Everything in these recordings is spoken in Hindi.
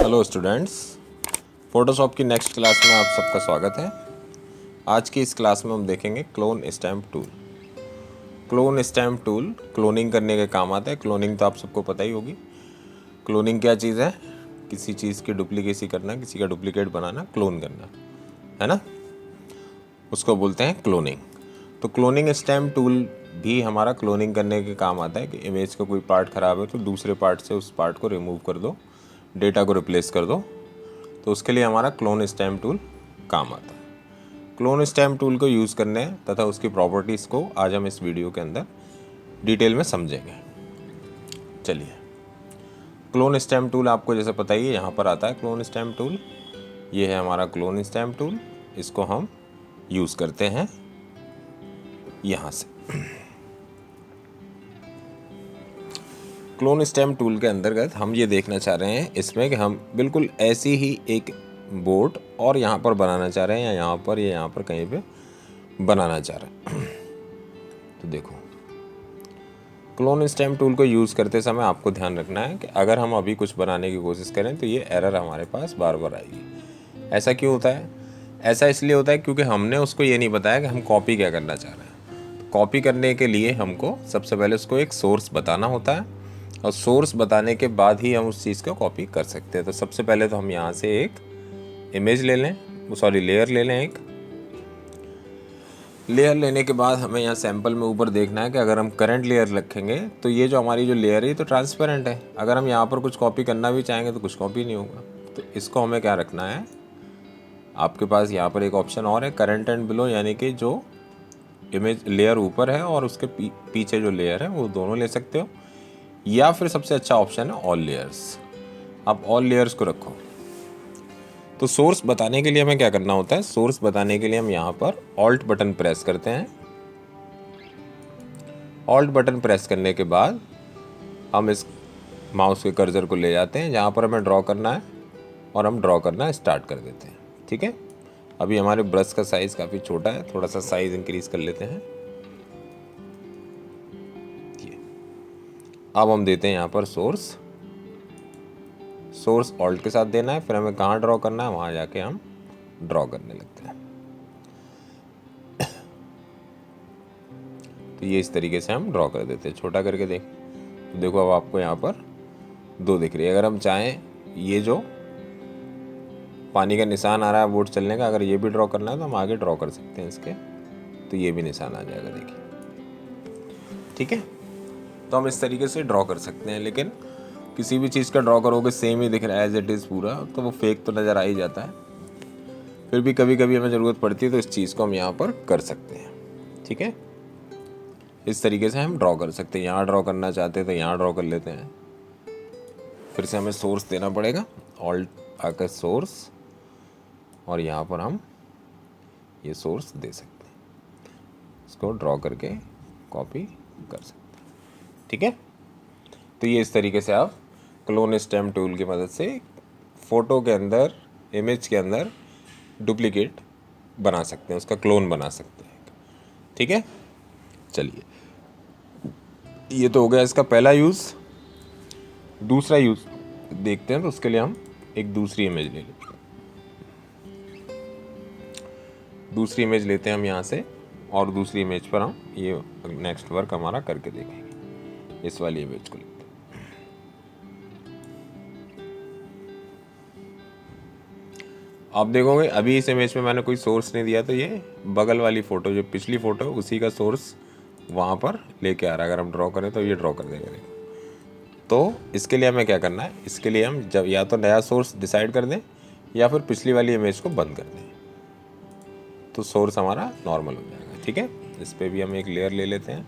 हेलो स्टूडेंट्स, फोटोशॉप की नेक्स्ट क्लास में आप सबका स्वागत है। आज की इस क्लास में हम देखेंगे clone stamp tool. Clone stamp tool cloning करने के काम आता है। क्लोनिंग तो आप सबको पता ही होगी। क्लोनिंग क्या चीज़ है? किसी चीज़ की डुप्लीकेसी करना, किसी का डुप्लीकेट बनाना, क्लोन करना, है ना, उसको बोलते हैं क्लोनिंग। तो क्लोनिंग स्टैम्प टूल भी हमारा क्लोनिंग करने के काम आता है कि इमेज का कोई पार्ट ख़राब है तो दूसरे पार्ट से उस पार्ट को रिमूव कर दो, डेटा को रिप्लेस कर दो। तो उसके लिए हमारा क्लोन स्टैम्प टूल काम आता है। क्लोन स्टैम्प टूल को यूज़ करने तथा उसकी प्रॉपर्टीज़ को आज हम इस वीडियो के अंदर डिटेल में समझेंगे। चलिए, क्लोन स्टैम्प टूल आपको जैसे पता ही है, यहाँ पर आता है क्लोन स्टैम्प टूल। ये है हमारा क्लोन स्टैम्प टूल। इसको हम यूज़ करते हैं यहाँ से। क्लोन स्टैम्प टूल के अंतर्गत हम ये देखना चाह रहे हैं इसमें कि हम बिल्कुल ऐसी ही एक बोर्ड और यहाँ पर बनाना चाह रहे हैं, या यहाँ पर कहीं पे बनाना चाह रहे हैं। तो देखो, क्लोन स्टैम्प टूल को यूज़ करते समय आपको ध्यान रखना है कि अगर हम अभी कुछ बनाने की कोशिश करें तो ये एरर हमारे पास बार बार आएगी। ऐसा क्यों होता है? ऐसा इसलिए होता है क्योंकि हमने उसको ये नहीं बताया कि हम कॉपी क्या करना चाह रहे हैं। तो कॉपी करने के लिए हमको सबसे पहले उसको एक सोर्स बताना होता है, और सोर्स बताने के बाद ही हम उस चीज़ को कॉपी कर सकते हैं। तो सबसे पहले तो हम यहाँ से एक इमेज ले लें, लेयर ले लें। एक लेयर लेने के बाद हमें यहाँ सैंपल में ऊपर देखना है कि अगर हम करंट लेयर रखेंगे तो ये जो हमारी जो लेयर है ये तो ट्रांसपेरेंट है। अगर हम यहाँ पर कुछ कॉपी करना भी चाहेंगे तो कुछ कॉपी नहीं होगा। तो इसको हमें क्या रखना है, आपके पास यहाँ पर एक ऑप्शन और है, करंट एंड बिलो, यानी कि जो इमेज लेयर ऊपर है और उसके पीछे जो लेयर है वो दोनों ले सकते हो, या फिर सबसे अच्छा ऑप्शन है ऑल लेयर्स। आप ऑल लेयर्स को रखो। तो सोर्स बताने के लिए हमें क्या करना होता है? सोर्स बताने के लिए हम यहाँ पर ऑल्ट बटन प्रेस करते हैं। ऑल्ट बटन प्रेस करने के बाद हम इस माउस के कर्सर को ले जाते हैं जहाँ पर हमें ड्रॉ करना है, और हम ड्रॉ करना स्टार्ट कर देते हैं। ठीक है, अभी हमारे ब्रश का साइज़ काफ़ी छोटा है, थोड़ा सा साइज़ इंक्रीज कर लेते हैं। अब हम देते हैं यहाँ पर सोर्स ऑल्ट के साथ देना है, फिर हमें कहाँ ड्रॉ करना है वहाँ जाके हम ड्रॉ करने लगते हैं। तो ये इस तरीके से हम ड्रॉ कर देते हैं। छोटा करके तो देखो अब आपको यहाँ पर दो दिख रही है। अगर हम चाहें ये जो पानी का निशान आ रहा है बोर्ड चलने का, अगर ये भी ड्रॉ करना है तो हम आगे ड्रॉ कर सकते हैं इसके, तो ये भी निशान आ जाएगा, देखिए। ठीक है, तो हम इस तरीके से ड्रॉ कर सकते हैं। लेकिन किसी भी चीज़ का ड्रॉ करोगे सेम ही दिख रहा है एज इट इज़ पूरा, तो वो फेक तो नज़र आ ही जाता है। फिर भी कभी कभी हमें ज़रूरत पड़ती है तो इस चीज़ को हम यहाँ पर कर सकते हैं। ठीक है, इस तरीके से हम ड्रॉ कर सकते हैं। यहाँ ड्रॉ करना चाहते हैं तो यहाँ ड्रॉ कर लेते हैं। फिर से हमें सोर्स देना पड़ेगा, ऑल्ट आकर सोर्स, और यहाँ पर हम ये सोर्स दे सकते हैं। इसको ड्रॉ करके कॉपी कर सकते हैं। ठीक है, तो ये इस तरीके से आप क्लोन स्टैम्प टूल की मदद से फ़ोटो के अंदर, इमेज के अंदर डुप्लीकेट बना सकते हैं, उसका क्लोन बना सकते हैं। ठीक है, चलिए, ये तो हो गया इसका पहला यूज़। दूसरा यूज़ देखते हैं। तो उसके लिए हम एक दूसरी इमेज ले लेते हैं। दूसरी इमेज लेते हैं हम यहाँ से, और दूसरी इमेज पर हम ये नेक्स्ट वर्क हमारा करके देखेंगे। इस वाली इमेज को लेते हैं। आप देखोगे अभी इस इमेज में मैंने कोई सोर्स नहीं दिया, तो ये बगल वाली फ़ोटो, जो पिछली फ़ोटो उसी का सोर्स वहाँ पर लेके आ रहा है। अगर हम ड्रॉ करें तो ये ड्रॉ कर देगा। तो इसके लिए हमें क्या करना है? इसके लिए हम जब या तो नया सोर्स डिसाइड कर दें या फिर पिछली वाली इमेज को बंद कर दें, तो सोर्स हमारा नॉर्मल हो जाएगा। ठीक है, इस पर भी हम एक लेयर ले लेते हैं,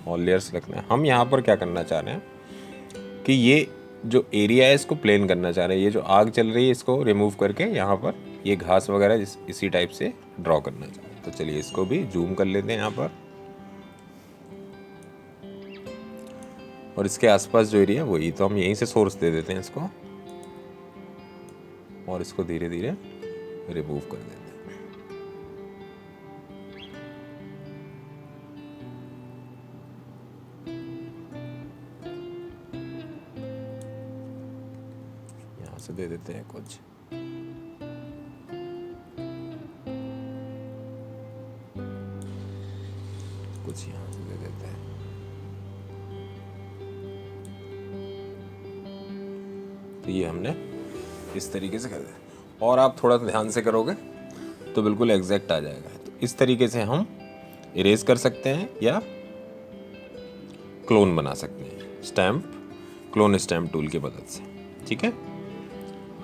और लेयर्स रखना है। हम यहाँ पर क्या करना चाह रहे हैं कि ये जो एरिया है इसको प्लेन करना चाह रहे हैं। ये जो आग चल रही है इसको रिमूव करके यहाँ पर ये घास वगैरह इसी टाइप से ड्रॉ करना चाह रहे हैं। तो चलिए इसको भी जूम कर लेते हैं यहाँ पर, और इसके आसपास जो एरिया है वही, तो हम यहीं से सोर्स दे देते हैं इसको, और इसको धीरे धीरे रिमूव कर देते हैं। से दे देते हैं कुछ। कुछ यहाँ से दे देते हैं। तो ये हमने इस तरीके से कर दिया, और आप थोड़ा ध्यान से करोगे तो बिल्कुल एग्जैक्ट आ जाएगा। तो इस तरीके से हम इरेज कर सकते हैं या क्लोन बना सकते हैं क्लोन स्टैम्प टूल की मदद से। ठीक है,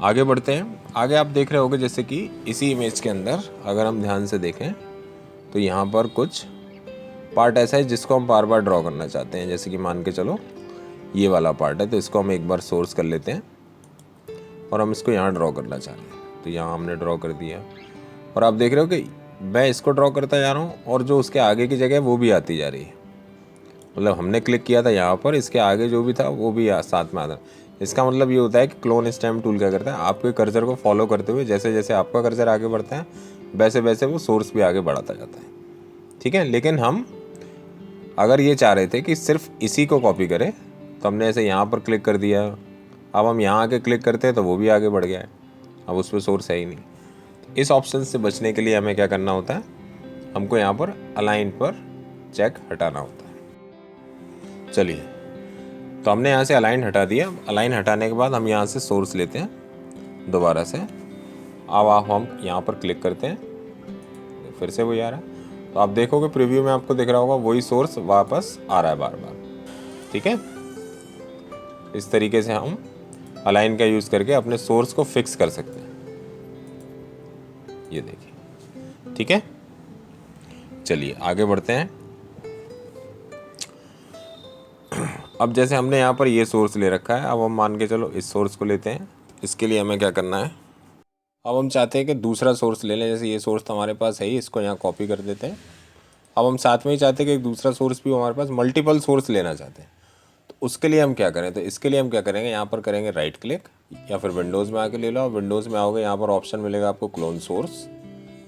आगे बढ़ते हैं। आगे आप देख रहे होगे जैसे कि इसी इमेज के अंदर अगर हम ध्यान से देखें तो यहाँ पर कुछ पार्ट ऐसा है जिसको हम बार बार ड्रॉ करना चाहते हैं। जैसे कि मान के चलो ये वाला पार्ट है, तो इसको हम एक बार सोर्स कर लेते हैं और हम इसको यहाँ ड्रॉ करना चाह रहे हैं। तो यहाँ हमने ड्रॉ कर दिया, और आप देख रहे हो कि मैं इसको ड्रॉ करता जा रहा हूँ और जो उसके आगे की जगह है वो भी आती जा रही है। मतलब हमने क्लिक किया था यहाँ पर, इसके आगे जो भी था वो भी साथ में आता है। इसका मतलब ये होता है कि क्लोन स्टैम्प टूल क्या करता है, आपके कर्सर को फॉलो करते हुए जैसे जैसे आपका कर्सर आगे बढ़ता है वैसे वैसे वो सोर्स भी आगे बढ़ाता जाता है। ठीक है, लेकिन हम अगर ये चाह रहे थे कि सिर्फ इसी को कॉपी करें तो हमने ऐसे यहाँ पर क्लिक कर दिया। अब हम यहाँ आके क्लिक करते हैं तो वो भी आगे बढ़ गया है, अब उस पर सोर्स है ही नहीं। तो इस ऑप्शन से बचने के लिए हमें क्या करना होता है, हमको यहाँ पर अलाइन पर चेक हटाना होता है। चलिए, तो हमने यहाँ से अलाइन हटा दिया। अलाइन हटाने के बाद हम यहाँ से सोर्स लेते हैं दोबारा से। अब हम यहाँ पर क्लिक करते हैं, फिर से वही आ रहा है। तो आप देखोगे प्रीव्यू में आपको दिख रहा होगा वही सोर्स वापस आ रहा है बार बार। ठीक है, इस तरीके से हम अलाइन का यूज़ करके अपने सोर्स को फिक्स कर सकते हैं। ये देखिए, ठीक है। चलिए आगे बढ़ते हैं। अब जैसे हमने यहाँ पर ये सोर्स ले रखा है, अब हम मान के चलो इस सोर्स को लेते हैं। इसके लिए हमें क्या करना है, अब हम चाहते हैं कि दूसरा सोर्स ले लें। जैसे ये सोर्स तो हमारे पास है ही, इसको यहाँ कॉपी कर देते हैं। अब हम साथ में ही चाहते हैं कि एक दूसरा सोर्स भी हो हमारे पास, मल्टीपल सोर्स लेना चाहते हैं। तो उसके लिए हम क्या करें, तो इसके लिए हम क्या करेंगे, यहाँ पर करेंगे राइट क्लिक, या फिर विंडोज़ में आके ले लो। विंडोज़ में आओगे, यहाँ पर ऑप्शन मिलेगा आपको क्लोन सोर्स।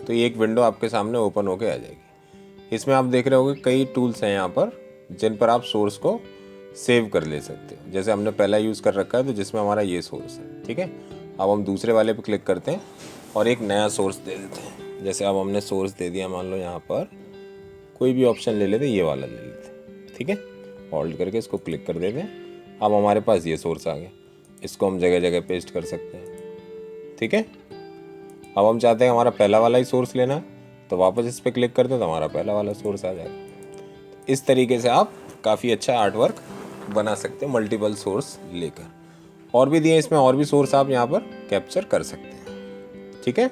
तो ये एक विंडो आपके सामने ओपन होके आ जाएगी। इसमें आप देख रहे होगे कई टूल्स हैं यहाँ पर जिन पर आप सोर्स को सेव कर ले सकते हो। जैसे हमने पहला यूज़ कर रखा है तो जिसमें हमारा ये सोर्स है। ठीक है, अब हम दूसरे वाले पे क्लिक करते हैं और एक नया सोर्स दे देते हैं। जैसे अब हमने सोर्स दे दिया, मान लो यहाँ पर कोई भी ऑप्शन ले लेते, ये वाला ले लेते। ठीक है, होल्ड करके इसको क्लिक कर देते हैं। अब हमारे पास ये सोर्स आ गया, इसको हम जगह जगह पेस्ट कर सकते हैं। ठीक है, अब हम चाहते हैं हमारा पहला वाला ही सोर्स लेना, तो वापस इस पर क्लिक करते हैं तो हमारा पहला वाला सोर्स आ जाएगा। इस तरीके से आप काफ़ी अच्छा आर्ट वर्क बना सकते हैं मल्टीपल सोर्स लेकर। और भी दिए इसमें, और भी सोर्स आप यहाँ पर कैप्चर कर सकते हैं। ठीक है,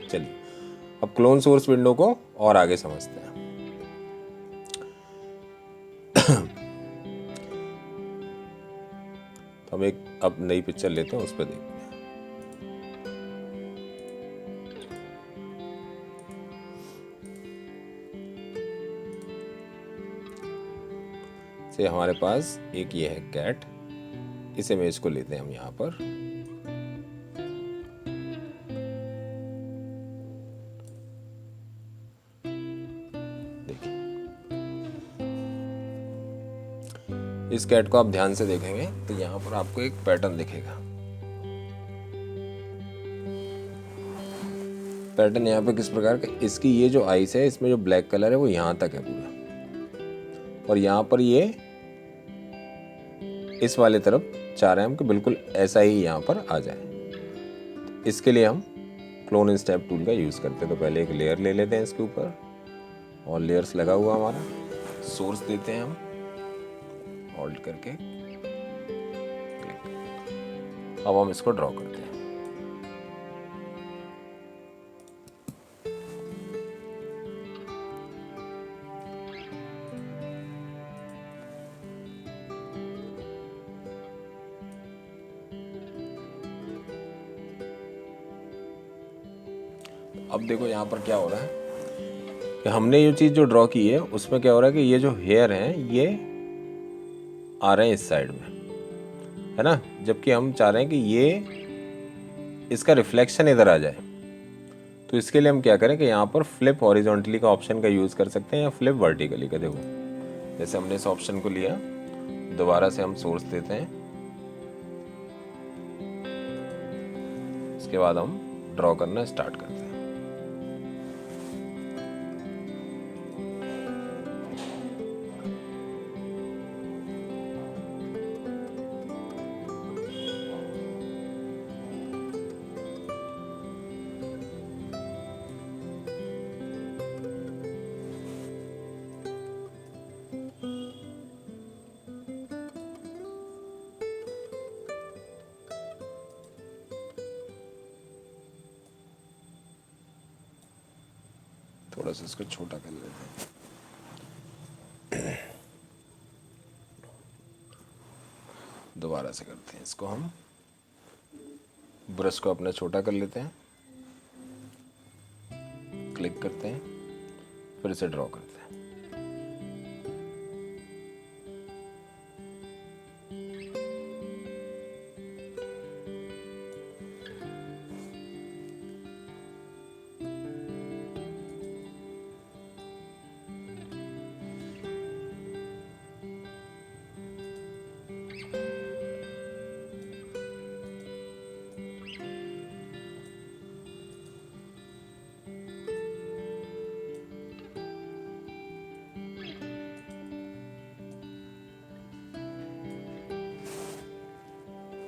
चलिए अब क्लोन सोर्स विंडो को और आगे समझते हैं। तो हम एक अब नई पिक्चर लेते हैं, उस पर देखते हैं। से हमारे पास एक ये है कैट, इस इमेज को लेते हैं हम यहाँ पर। देखिए, इस कैट को आप ध्यान से देखेंगे तो यहाँ पर आपको एक पैटर्न दिखेगा। पैटर्न यहाँ पे किस प्रकार का, इसकी ये जो आइस है इसमें जो ब्लैक कलर है वो यहाँ तक है पूरा, और यहाँ पर ये इस वाले तरफ चाह रहे हैं हम कि बिल्कुल ऐसा ही यहाँ पर आ जाए। तो इसके लिए हम क्लोन स्टैम्प टूल का यूज़ करते हैं। तो पहले एक लेयर ले लेते हैं इसके ऊपर, और लेयर्स लगा हुआ हमारा सोर्स देते हैं हम होल्ड करके। अब हम इसको ड्रॉ करते हैं। अब देखो यहाँ पर क्या हो रहा है कि हमने ये चीज़ जो ड्रॉ की है उसमें क्या हो रहा है कि ये जो हेयर हैं ये आ रहे हैं इस साइड में, है ना, जबकि हम चाह रहे हैं कि ये इसका रिफ्लेक्शन इधर आ जाए। तो इसके लिए हम क्या करें कि यहाँ पर फ्लिप हॉरिजॉन्टली का ऑप्शन का यूज़ कर सकते हैं या फ्लिप वर्टिकली का। देखो जैसे हमने इस ऑप्शन को लिया, दोबारा से हम सोर्स देते हैं, इसके बाद हम ड्रॉ करना स्टार्ट करते हैं। थोड़ा सा इसको छोटा कर लेते हैं। दोबारा से करते हैं इसको, हम ब्रश को अपना छोटा कर लेते हैं, क्लिक करते हैं, फिर इसे ड्रॉ करते हैं।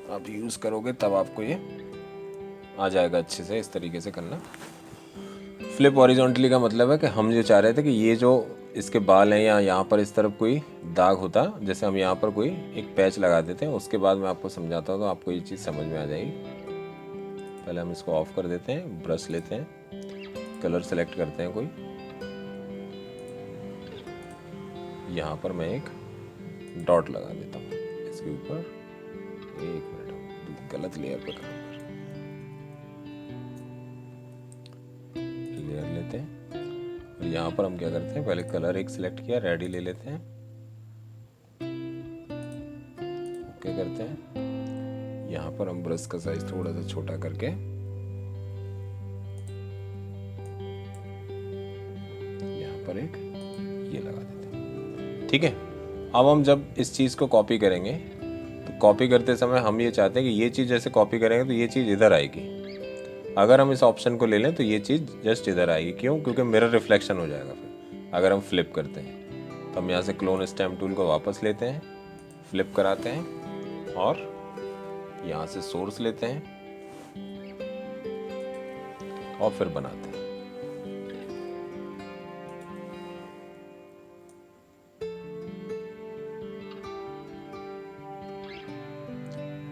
आप यूज़ करोगे तब आपको ये आ जाएगा अच्छे से। इस तरीके से करना। फ्लिप हॉरिजॉन्टली का मतलब है कि हम ये चाह रहे थे कि ये जो इसके बाल हैं या यहाँ पर इस तरफ कोई दाग होता, जैसे हम यहाँ पर कोई एक पैच लगा देते हैं, उसके बाद मैं आपको समझाता हूँ तो आपको ये चीज़ समझ में आ जाएगी। पहले हम इसको ऑफ कर देते हैं, ब्रश लेते हैं, कलर सेलेक्ट करते हैं कोई। यहाँ पर मैं एक डॉट लगा देता हूँ इसके ऊपर। एक मिनट, गलत लेयर पे काम कर, लेयर लेते हैं और यहाँ पर हम क्या करते हैं, पहले कलर एक सिलेक्ट किया, रेड ही ले लेते हैं, ओके करते हैं। यहाँ पर हम ब्रश का साइज थोड़ा सा छोटा करके यहाँ पर एक ये लगा देते हैं। ठीक है, अब हम जब इस चीज को कॉपी करेंगे तो कॉपी करते समय हम ये चाहते हैं कि ये चीज़ जैसे कॉपी करेंगे तो ये चीज़ इधर आएगी। अगर हम इस ऑप्शन को ले लें तो ये चीज़ जस्ट इधर आएगी। क्यों? क्योंकि मिरर रिफ्लेक्शन हो जाएगा। फिर अगर हम फ्लिप करते हैं तो हम यहाँ से क्लोन स्टैम्प टूल को वापस लेते हैं, फ्लिप कराते हैं और यहाँ से सोर्स लेते हैं और फिर बनाते हैं।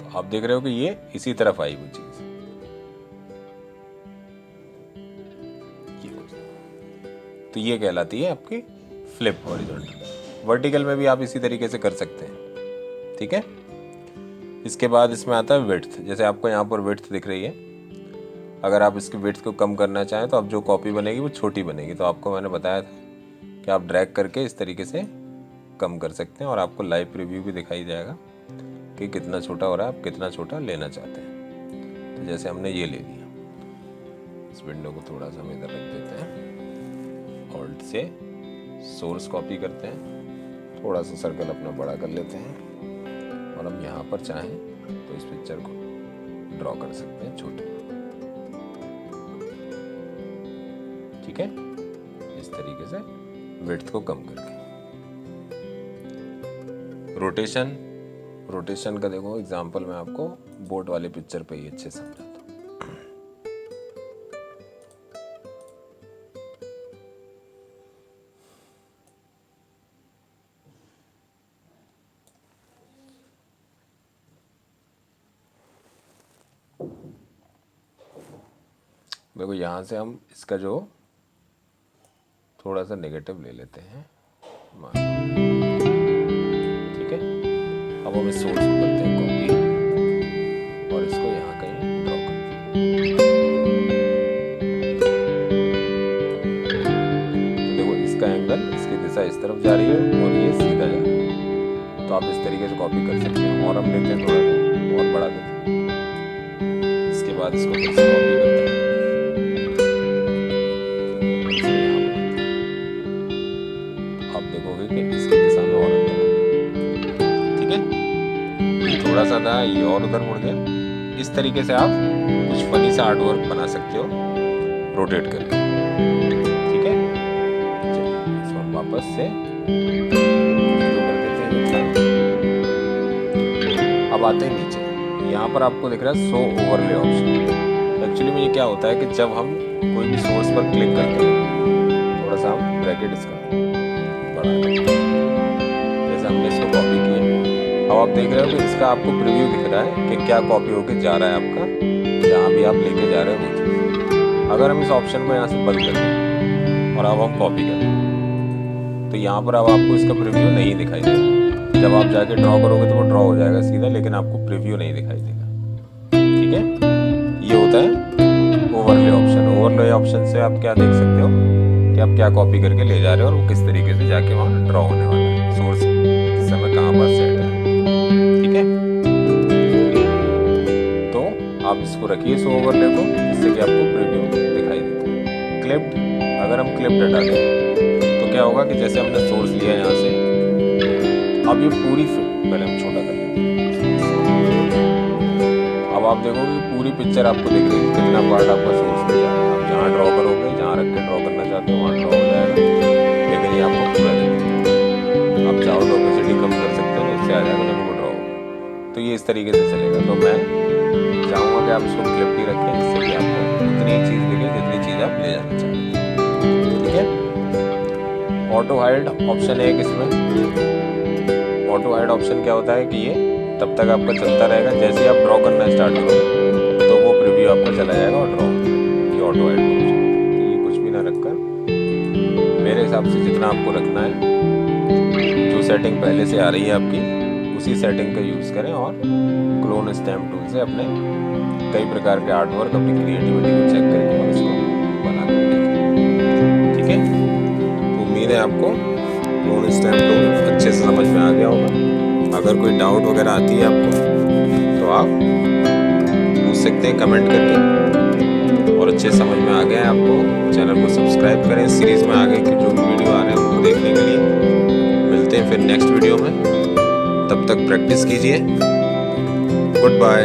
आप देख रहे हो कि ये इसी तरफ आई वो चीज। तो ये कहलाती है आपकी फ्लिप हॉरिजॉन्टल। वर्टिकल में भी आप इसी तरीके से कर सकते हैं। ठीक है, इसके बाद इसमें आता है विड्थ। जैसे आपको यहाँ पर विड्थ दिख रही है, अगर आप इसकी विड्थ को कम करना चाहें तो अब जो कॉपी बनेगी वो छोटी बनेगी। तो आपको मैंने बताया था कि आप ड्रैग करके इस तरीके से कम कर सकते हैं और आपको लाइव प्रीव्यू भी दिखाई जाएगा कि कितना छोटा हो रहा है, आप कितना छोटा लेना चाहते हैं। तो जैसे हमने ये ले लिया, इस विंडो को थोड़ा सा हम इधर रख देते हैं, ऑल्ट से सोर्स कॉपी करते हैं, थोड़ा सा सर्कल अपना बड़ा कर लेते हैं और हम यहाँ पर चाहें तो इस पिक्चर को ड्रॉ कर सकते हैं छोटे। ठीक है, इस तरीके से विड्थ को कम करके। रोटेशन का देखो एग्जांपल मैं आपको बोट वाले पिक्चर पे ही अच्छे समझाता हूँ। देखो यहाँ से हम इसका जो थोड़ा सा नेगेटिव ले लेते हैं, ठीक है। अब हम इस सोर्स को करते हैं कॉपी और इसको यहाँ कहीं ड्रॉ करते हैं। तो देखो इसका एंगल, इसकी दिशा इस तरफ जा रही है और ये सीधा जा रहा है। तो आप इस तरीके से कॉपी कर सकते हैं। और हम लेते हैं थोड़ा सा और बढ़ा देते हैं। इसके बाद इसको फिर से कॉपी करते हैं, आप देखोगे कि इसकी दिशा में और अंतर है। ठीक है, ये थोड़ा सा था, ये और उधर मुड़ गया। इस तरीके से आप कुछ फनी सा आर्ट वर्क बना सकते हो रोटेट करके। ठीक है, चलिए इसको हम वापस से जीरो कर देते हैं जितना। अब आते हैं नीचे, यहाँ पर आपको दिख रहा है शो ओवरले ऑप्शन। एक्चुअली में ये क्या होता है कि जब हम कोई भी सोर्स पर क्लिक करते हैं, थोड़ा सा हम ब्रैकेट इसका बढ़ा देते हैं, जैसे हमने इसको कॉपी किया। अब आप देख रहे हो कि इसका आपको प्रीव्यू दिख रहा है कि क्या कॉपी होके जा रहा है आपका, जहाँ भी आप लेके जा रहे हो वो चीज़। अगर हम इस ऑप्शन को यहाँ से बंद कर दें और अब हम कॉपी करें तो यहाँ पर अब आपको इसका प्रीव्यू नहीं दिखाई देगा। जब आप जाके ड्रॉ करोगे तो वो ड्रॉ हो जाएगा सीधा, लेकिन आपको प्रीव्यू नहीं दिखाई देगा। ठीक है, ये होता है ओवरले ऑप्शन। ओवरले ऑप्शन से आप क्या देख सकते हो कि आप क्या कॉपी करके ले जा रहे हो और वो किस तरीके से जाके वहाँ ड्रॉ होने वाला है, सोर्स इस समय कहाँ पर सेट है। ठीक है, तो आप इसको रखिए इस ओवरले को, जिससे कि आपको प्रीव्यू दिखाई देता है। क्लिप्ड, अगर हम क्लिप्ड हटा दें तो क्या होगा कि जैसे हमने सोर्स लिया यहाँ से, अब ये पूरी पहले हम छोटा कर लेते हैं। अब आप देखोगे पूरी पिक्चर आपको दिख रही है, कितना पार्ट आपका सोर्स में जा रहा है। आप जहाँ ड्रॉ करोगे, जहाँ रख के ड्रॉ करना चाहते हो वहाँ ड्रॉ हो जाएगा, लेकिन ये आपको पूरा दिखेगा। आप चाहो तो ऑपेसिटी कम कर सकते हो, उससे आ जाएगा, लेकिन वो ड्रॉ होगा। तो ये इस तरीके से चलेगा। तो मैं चाहूँगा कि आप इसको क्लिप ही रखें, जिससे कि आपको उतनी चीज़ दिखे जितनी चीज़ आप ले जाना चाहते हैं। ठीक है, ऑटो हाइड ऑप्शन है इसमें। ऑटो हाइड ऑप्शन क्या होता है कि ये तब तक आपका चलता रहेगा, जैसे ही आप ड्रॉ करना स्टार्ट करोगे तो वो प्रीव्यू आपका चला जाएगा और ड्रॉ। ये ऑटो हाइड ऑप्शन, तो ये कुछ भी ना रखकर मेरे हिसाब से जितना आपको रखना है, जो सेटिंग पहले से आ रही है आपकी, उसी सेटिंग का यूज़ करें और क्लोन स्टैम्प टूल से अपने कई प्रकार के आर्ट वर्क, अपनी क्रिएटिविटी को चेक करके और इसको बना कर देखें। ठीक है, तो उम्मीद है आपको क्लोन स्टैम्प टूल अच्छे से समझ में आ गया होगा। अगर कोई डाउट वगैरह आती है आपको तो आप पूछ सकते हैं कमेंट करके। और अच्छे समझ में आ गया है आपको, चैनल को सब्सक्राइब करें। सीरीज़ में आगे के जो भी वीडियो आ रहे हैं उनको देखने के लिए मिलते हैं फिर नेक्स्ट वीडियो में। तब तक प्रैक्टिस कीजिए। Good bye.